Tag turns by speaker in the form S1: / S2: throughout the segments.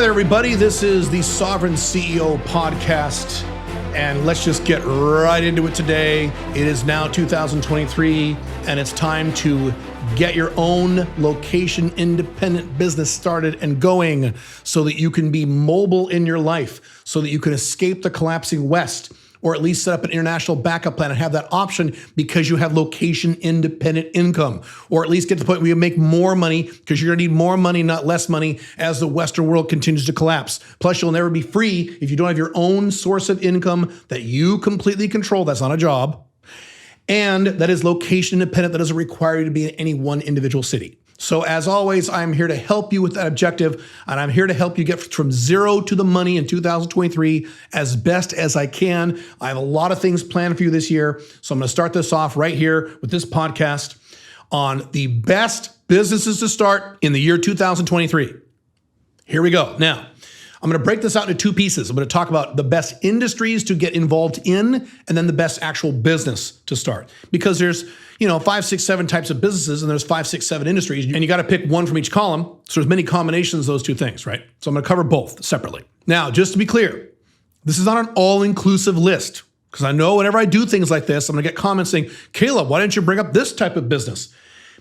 S1: there, everybody. This is the Sovereign CEO podcast, and let's just get right into it today. It is now 2023, and it's time to get your own location-independent business started and going so that you can be mobile in your life, so that you can escape the collapsing West, or at least set up an international backup plan and have that option because you have location-independent income, or at least get to the point where you make more money because you're gonna need more money, not less money, as the Western world continues to collapse. Plus, you'll never be free if you don't have your own source of income that you completely control. That's not a job. And that is location independent, that doesn't require you to be in any one individual city. So as always, I'm here to help you with that objective, and I'm here to help you get from zero to the money in 2023 as best as I can. I have a lot of things planned for you this year, so I'm gonna start this off right here with this podcast on the best businesses to start in the year 2023. Here we go. Now, I'm gonna break this out into two pieces. I'm gonna talk about the best industries to get involved in, and then the best actual business to start. Because there's 5, 6, 7 types of businesses, and there's 5, 6, 7 industries, and you gotta pick one from each column. So there's many combinations of those two things, right? So I'm gonna cover both separately. Now, just to be clear, this is not an all-inclusive list, because I know whenever I do things like this, I'm gonna get comments saying, Caleb, why didn't you bring up this type of business?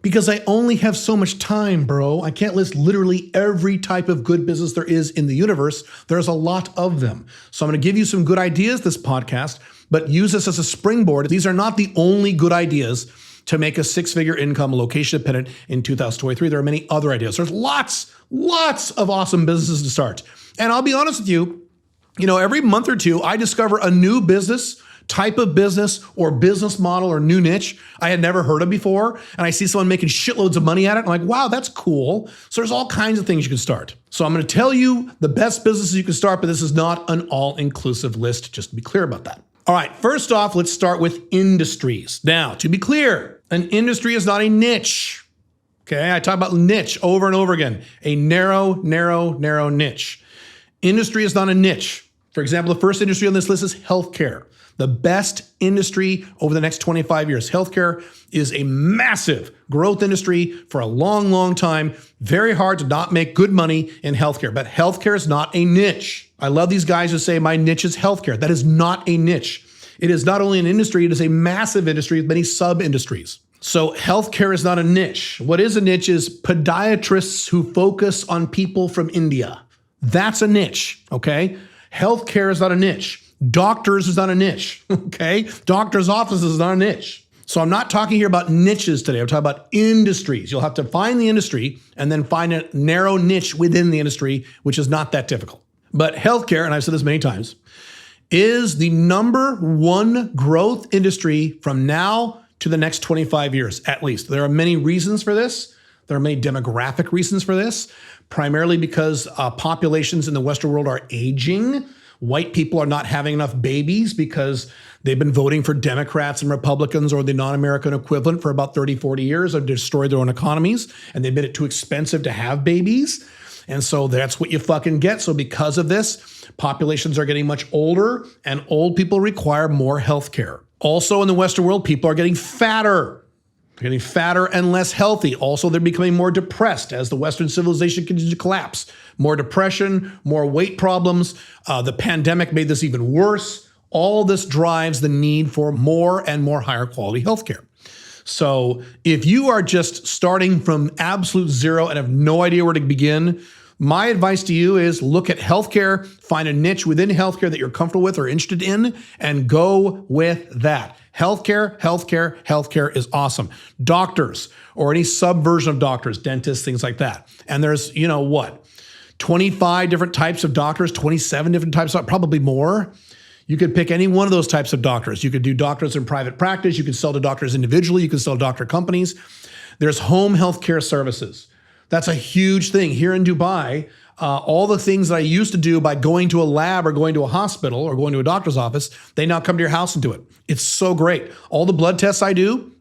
S1: Because I only have so much time, bro. I can't list literally every type of good business there is in the universe. There's a lot of them. So I'm gonna give you some good ideas this podcast, but use this as a springboard. These are not the only good ideas to make a 6-figure income location dependent in 2023. There are many other ideas. There's lots of awesome businesses to start. And I'll be honest with you, every month or two, I discover a new business, type of business or business model or new niche I had never heard of before. And I see someone making shitloads of money at it. I'm like, wow, that's cool. So there's all kinds of things you can start. So I'm going to tell you the best businesses you can start, but this is not an all-inclusive list, just to be clear about that. All right, first off, let's start with industries. Now, to be clear, an industry is not a niche. Okay, I talk about niche over and over again. A narrow niche. Industry is not a niche. For example, the first industry on this list is healthcare. The best industry over the next 25 years. Healthcare is a massive growth industry for a long time. Very hard to not make good money in healthcare, but healthcare is not a niche. I love these guys who say my niche is healthcare. That is not a niche. It is not only an industry, it is a massive industry with many sub-industries. So healthcare is not a niche. What is a niche is podiatrists who focus on people from India. That's a niche, okay? Healthcare is not a niche. Doctors is not a niche, okay? Doctors' offices is not a niche. So I'm not talking here about niches today. I'm talking about industries. You'll have to find the industry and then find a narrow niche within the industry, which is not that difficult. But healthcare, and I've said this many times, is the number one growth industry from now to the next 25 years, at least. There are many reasons for this. There are many demographic reasons for this, primarily because populations in the Western world are aging. White people are not having enough babies because they've been voting for Democrats and Republicans or the non-American equivalent for about 30, 40 years. They've destroyed their own economies, and they've made it too expensive to have babies. And so that's what you fucking get. So because of this, populations are getting much older, and old people require more health care. Also in the Western world, people are getting fatter. They're getting fatter and less healthy. Also, they're becoming more depressed as the Western civilization continues to collapse. More depression, more weight problems. The pandemic made this even worse. All this drives the need for more and more higher quality healthcare. So if you are just starting from absolute zero and have no idea where to begin, my advice to you is look at healthcare, find a niche within healthcare that you're comfortable with or interested in, and go with that. Healthcare is awesome. Doctors, or any subversion of doctors, dentists, things like that. And there's, 25 different types of doctors, 27 different types, probably more. You could pick any one of those types of doctors. You could do doctors in private practice. You could sell to doctors individually. You could sell to doctor companies. There's home healthcare services. That's a huge thing. Here in Dubai, all the things that I used to do by going to a lab or going to a hospital or going to a doctor's office, they now come to your house and do it. It's so great. All the blood tests I do,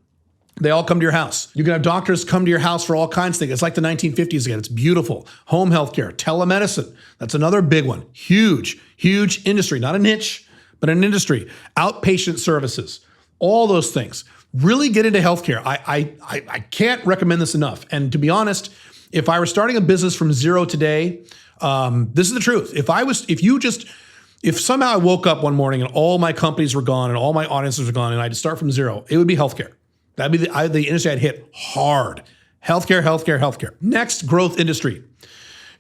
S1: they all come to your house. You can have doctors come to your house for all kinds of things. It's like the 1950s again. It's beautiful. Home healthcare, telemedicine. That's another big one. Huge industry, not a niche, but an industry. Outpatient services, all those things. Really get into healthcare. I can't recommend this enough. And to be honest, if I were starting a business from zero today, This is the truth. If somehow I woke up one morning and all my companies were gone and all my audiences were gone and I had to start from zero, it would be healthcare. That'd be the industry I'd hit hard. Healthcare, healthcare, healthcare. Next growth industry.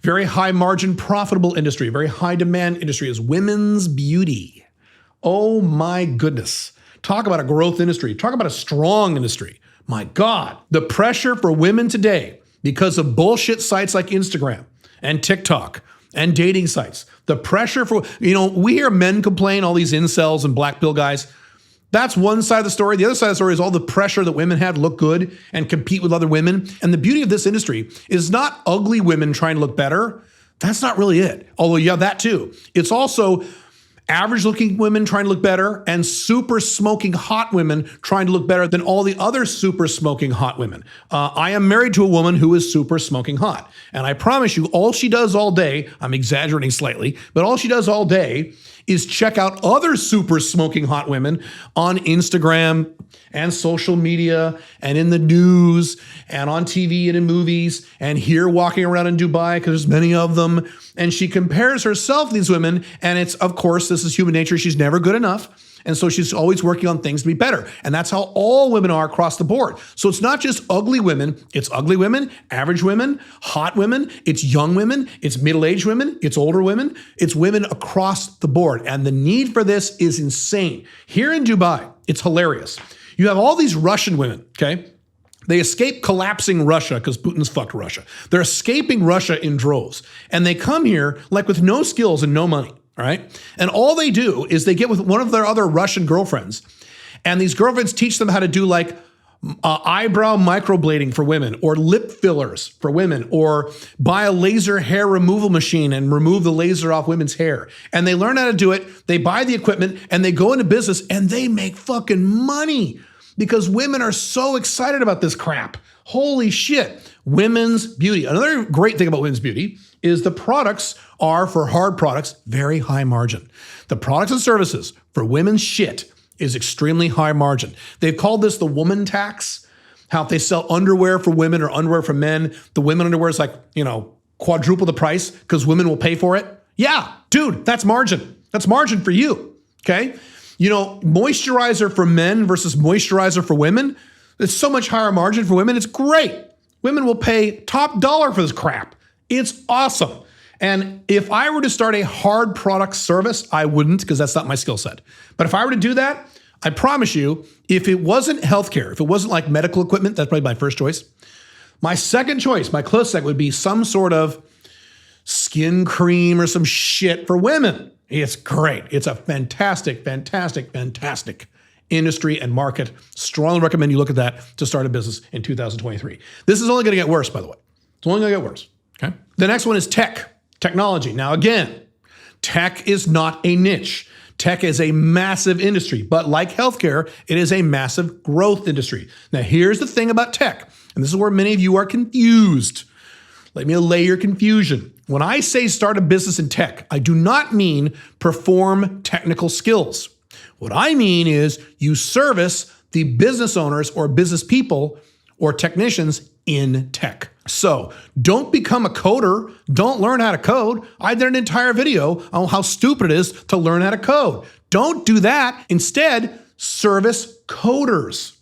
S1: Very high margin, profitable industry, very high demand industry is women's beauty. Oh my goodness. Talk about a growth industry. Talk about a strong industry. My God. The pressure for women today because of bullshit sites like Instagram and TikTok and dating sites. The pressure for, we hear men complain, all these incels and black pill guys. That's one side of the story. The other side of the story is all the pressure that women have to look good and compete with other women. And the beauty of this industry is not ugly women trying to look better. That's not really it. Although you have that too. It's also average looking women trying to look better and super smoking hot women trying to look better than all the other super smoking hot women. I am married to a woman who is super smoking hot. And I promise you, all she does all day, I'm exaggerating slightly, but all she does all day is check out other super smoking hot women on Instagram and social media and in the news and on TV and in movies and here walking around in Dubai because there's many of them. And she compares herself to these women. And it's, of course, this is human nature. She's never good enough. And so she's always working on things to be better. And that's how all women are across the board. So it's not just ugly women. It's ugly women, average women, hot women. It's young women. It's middle-aged women. It's older women. It's women across the board. And the need for this is insane. Here in Dubai, it's hilarious. You have all these Russian women, okay? They escape collapsing Russia because Putin's fucked Russia. They're escaping Russia in droves. And they come here like with no skills and no money. All right. And all they do is they get with one of their other Russian girlfriends. And these girlfriends teach them how to do like eyebrow microblading for women or lip fillers for women or buy a laser hair removal machine and remove the laser off women's hair. And they learn how to do it. They buy the equipment and they go into business and they make fucking money because women are so excited about this crap. Holy shit. Women's beauty. Another great thing about women's beauty is the products are, for hard products, very high margin. The products and services for women's shit is extremely high margin. They've called this the woman tax. How if they sell underwear for women or underwear for men, the women underwear is like, quadruple the price because women will pay for it. Yeah, dude, that's margin. That's margin for you, okay? Moisturizer for men versus moisturizer for women, it's so much higher margin for women. It's great. Women will pay top dollar for this crap. It's awesome. And if I were to start a hard product service, I wouldn't because that's not my skill set. But if I were to do that, I promise you, if it wasn't healthcare, if it wasn't like medical equipment, that's probably my first choice. My second choice, my close second would be some sort of skin cream or some shit for women. It's great. It's a fantastic, fantastic, fantastic industry and market. Strongly recommend you look at that to start a business in 2023. This is only going to get worse, by the way. It's only going to get worse. Okay. The next one is technology. Now, again, tech is not a niche. Tech is a massive industry, but like healthcare, it is a massive growth industry. Now, here's the thing about tech, and this is where many of you are confused. Let me allay your confusion. When I say start a business in tech, I do not mean perform technical skills. What I mean is you service the business owners or business people or technicians in tech. So don't become a coder. Don't learn how to code. I did an entire video on how stupid it is to learn how to code. Don't do that. Instead, service coders.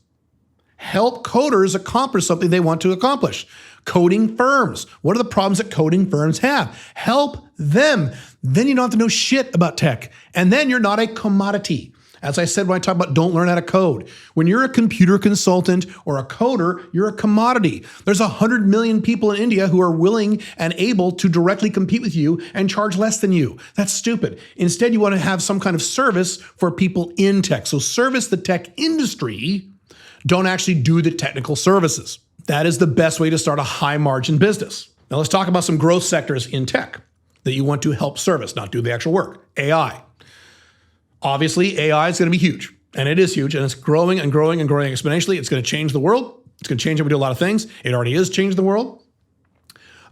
S1: Help coders accomplish something they want to accomplish. Coding firms. What are the problems that coding firms have? Help them. Then you don't have to know shit about tech. And then you're not a commodity. As I said when I talk about don't learn how to code, when you're a computer consultant or a coder, you're a commodity. There's 100 million people in India who are willing and able to directly compete with you and charge less than you. That's stupid. Instead, you want to have some kind of service for people in tech. So service the tech industry, don't actually do the technical services. That is the best way to start a high margin business. Now let's talk about some growth sectors in tech that you want to help service, not do the actual work. AI. Obviously, AI is going to be huge, and it is huge, and it's growing and growing and growing exponentially. It's going to change the world. It's going to change how we do a lot of things. It already is changed the world.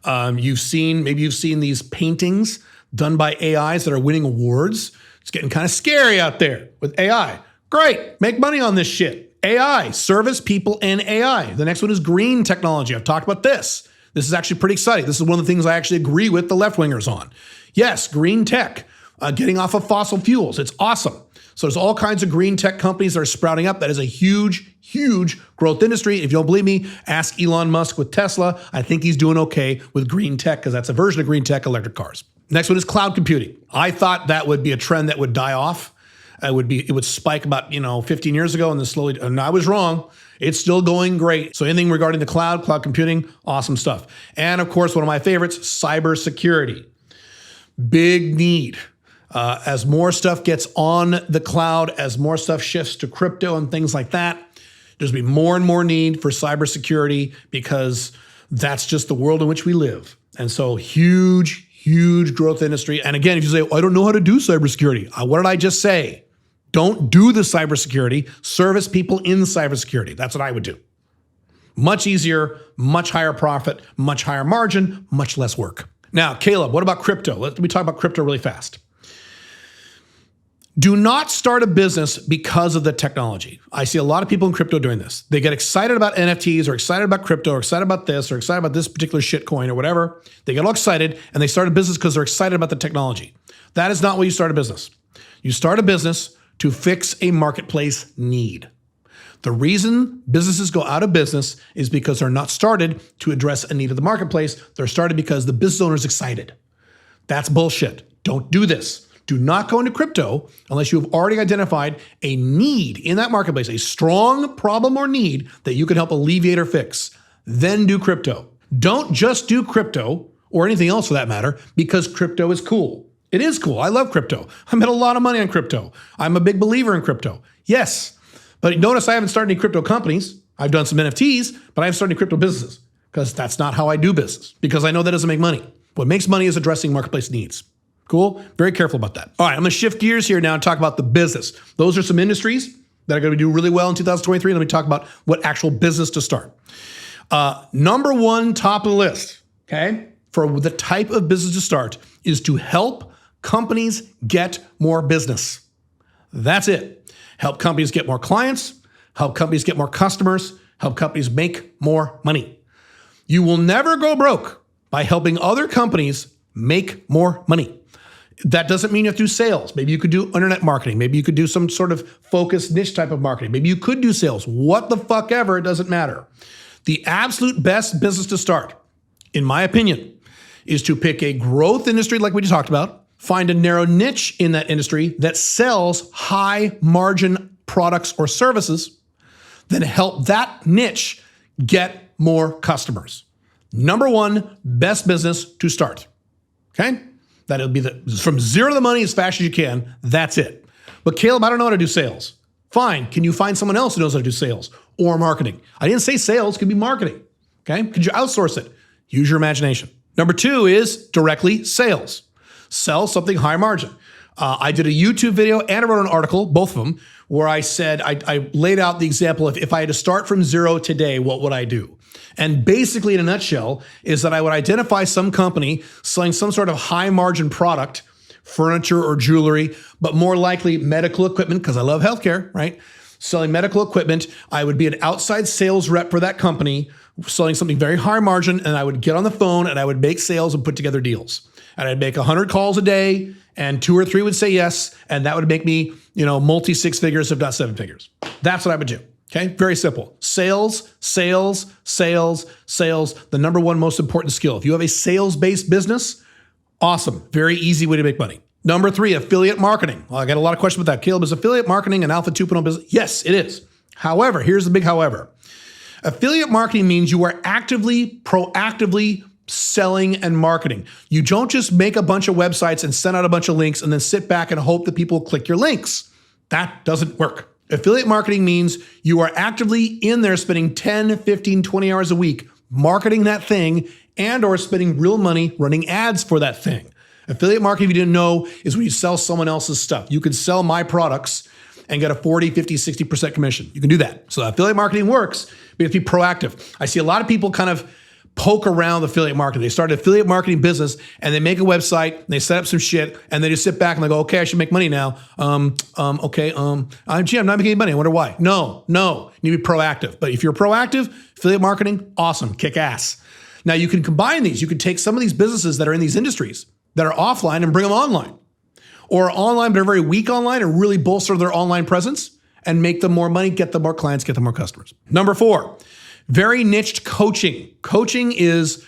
S1: Maybe you've seen these paintings done by AIs that are winning awards. It's getting kind of scary out there with AI. Great, make money on this shit. AI, service people in AI. The next one is green technology. I've talked about this. This is actually pretty exciting. This is one of the things I actually agree with the left-wingers on. Yes, green tech, getting off of fossil fuels. It's awesome. So there's all kinds of green tech companies that are sprouting up. That is a huge, huge growth industry. If you don't believe me, ask Elon Musk with Tesla. I think he's doing okay with green tech because that's a version of green tech, electric cars. Next one is cloud computing. I thought that would be a trend that would die off. It would spike about 15 years ago and then slowly, and I was wrong. It's still going great. So anything regarding the cloud computing, awesome stuff. And of course, one of my favorites, cybersecurity. Big need. As more stuff gets on the cloud, as more stuff shifts to crypto and things like that, there's going to be more and more need for cybersecurity because that's just the world in which we live. And so huge, huge growth industry. And again, if you say, I don't know how to do cybersecurity, what did I just say? Don't do the cybersecurity. Service people in cybersecurity. That's what I would do. Much easier, much higher profit, much higher margin, much less work. Now, Caleb, what about crypto? Let me talk about crypto really fast. Do not start a business because of the technology. I see a lot of people in crypto doing this. They get excited about NFTs or excited about crypto or excited about this or excited about this particular shitcoin or whatever. They get all excited and they start a business because they're excited about the technology. That is not why you start a business. You start a business to fix a marketplace need. The reason businesses go out of business is because they're not started to address a need of the marketplace. They're started because the business owner is excited. That's bullshit. Don't do this. Do not go into crypto unless you have already identified a need in that marketplace, a strong problem or need that you can help alleviate or fix. Then do crypto. Don't just do crypto or anything else for that matter because crypto is cool. It is cool. I love crypto. I made a lot of money on crypto. I'm a big believer in crypto. Yes. But notice I haven't started any crypto companies. I've done some NFTs, but I haven't started any crypto businesses because that's not how I do business because I know that doesn't make money. What makes money is addressing marketplace needs. Cool? Very careful about that. All right, I'm going to shift gears here now and talk about the business. Those are some industries that are going to do really well in 2023. Let me talk about what actual business to start. Number one, top of the list, okay, for the type of business to start is to help companies get more business. That's it. Help companies get more clients, help companies get more customers, help companies make more money. You will never go broke by helping other companies make more money. That doesn't mean you have to do sales. Maybe you could do internet marketing. Maybe you could do some sort of focused niche type of marketing. Maybe you could do sales. What the fuck ever, it doesn't matter. The absolute best business to start, in my opinion, is to pick a growth industry like we just talked about, find a narrow niche in that industry that sells high margin products or services, then help that niche get more customers. Number one, best business to start. Okay? That'll be from zero to the money as fast as you can. That's it. But Caleb, I don't know how to do sales. Fine. Can you find someone else who knows how to do sales or marketing? I didn't say sales. It could be marketing. Okay? Could you outsource it? Use your imagination. Number two is directly sales. Sell something high margin. I did a YouTube video and I wrote an article, both of them, where I said, I laid out the example of if I had to start from zero today, what would I do? And basically in a nutshell is that I would identify some company selling some sort of high margin product, furniture or jewelry, but more likely medical equipment because I love healthcare, right? Selling medical equipment. I would be an outside sales rep for that company, selling something very high margin, and I would get on the phone and I would make sales and put together deals. And I'd make 100 calls a day and 2 or 3 would say yes. And that would make me, multi 6 figures, if not 7 figures. That's what I would do. Okay. Very simple. Sales, sales, sales, sales. The number one most important skill. If you have a sales-based business, awesome. Very easy way to make money. Number 3, affiliate marketing. Well, I got a lot of questions about that. Caleb, is affiliate marketing an Alpha 2.0 business? Yes, it is. However, here's the big however. Affiliate marketing means you are proactively selling and marketing. You don't just make a bunch of websites and send out a bunch of links and then sit back and hope that people click your links. That doesn't work. Affiliate marketing means you are actively in there spending 10, 15, 20 hours a week marketing that thing and or spending real money running ads for that thing. Affiliate marketing, if you didn't know, is when you sell someone else's stuff. You can sell my products and get a 40, 50, 60% commission. You can do that. So affiliate marketing works, but you have to be proactive. I see a lot of people kind of poke around affiliate marketing. They start an affiliate marketing business and they make a website and they set up some shit and they just sit back and they go, okay, I should make money now. I'm not making any money. I wonder why. No, you need to be proactive. But if you're proactive, affiliate marketing, awesome, kick ass. Now you can combine these. You can take some of these businesses that are in these industries that are offline and bring them online, or online but are very weak online, and really bolster their online presence and make them more money, get them more clients, get them more customers. Number 4, very niched coaching. Coaching is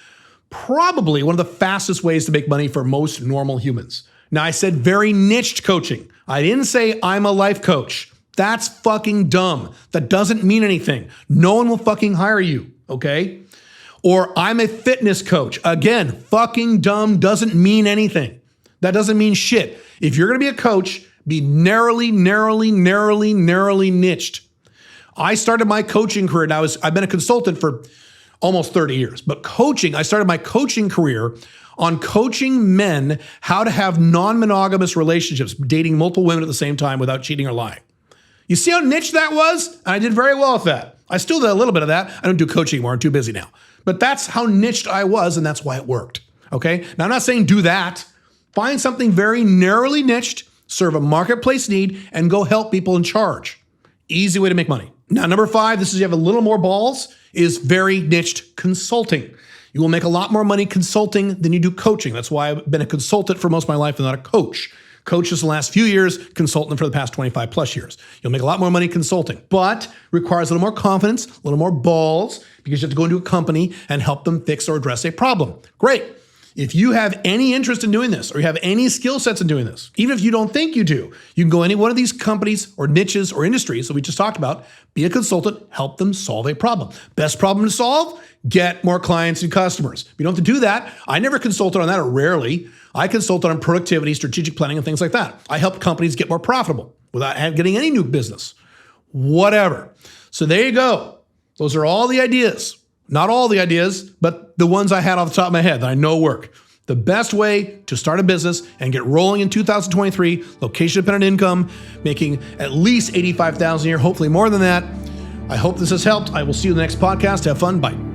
S1: probably one of the fastest ways to make money for most normal humans. Now, I said very niched coaching. I didn't say I'm a life coach. That's fucking dumb. That doesn't mean anything. No one will fucking hire you, okay? Or I'm a fitness coach. Again, fucking dumb, doesn't mean anything. That doesn't mean shit. If you're gonna be a coach, be narrowly niched. I started my coaching career, and I've been a consultant for almost 30 years, but I started my coaching career on coaching men how to have non-monogamous relationships, dating multiple women at the same time without cheating or lying. You see how niche that was? And I did very well with that. I still did a little bit of that. I don't do coaching anymore. I'm too busy now. But that's how niched I was, and that's why it worked. Okay? Now, I'm not saying do that. Find something very narrowly niched, serve a marketplace need, and go help people and charge. Easy way to make money. Now, number 5, this is you have a little more balls, is very niched consulting. You will make a lot more money consulting than you do coaching. That's why I've been a consultant for most of my life and not a coach. Coach is the last few years, consultant for the past 25 plus years. You'll make a lot more money consulting, but requires a little more confidence, a little more balls, because you have to go into a company and help them fix or address a problem. Great. If you have any interest in doing this, or you have any skill sets in doing this, even if you don't think you do, you can go any one of these companies or niches or industries that we just talked about, be a consultant, help them solve a problem. Best problem to solve? Get more clients and customers. If you don't have to do that, I never consulted on that, or rarely. I consulted on productivity, strategic planning, and things like that. I help companies get more profitable without getting any new business, whatever. So there you go. Those are all the ideas. Not all the ideas, but the ones I had off the top of my head that I know work. The best way to start a business and get rolling in 2023, location-dependent income, making at least $85,000 a year, hopefully more than that. I hope this has helped. I will see you in the next podcast. Have fun. Bye.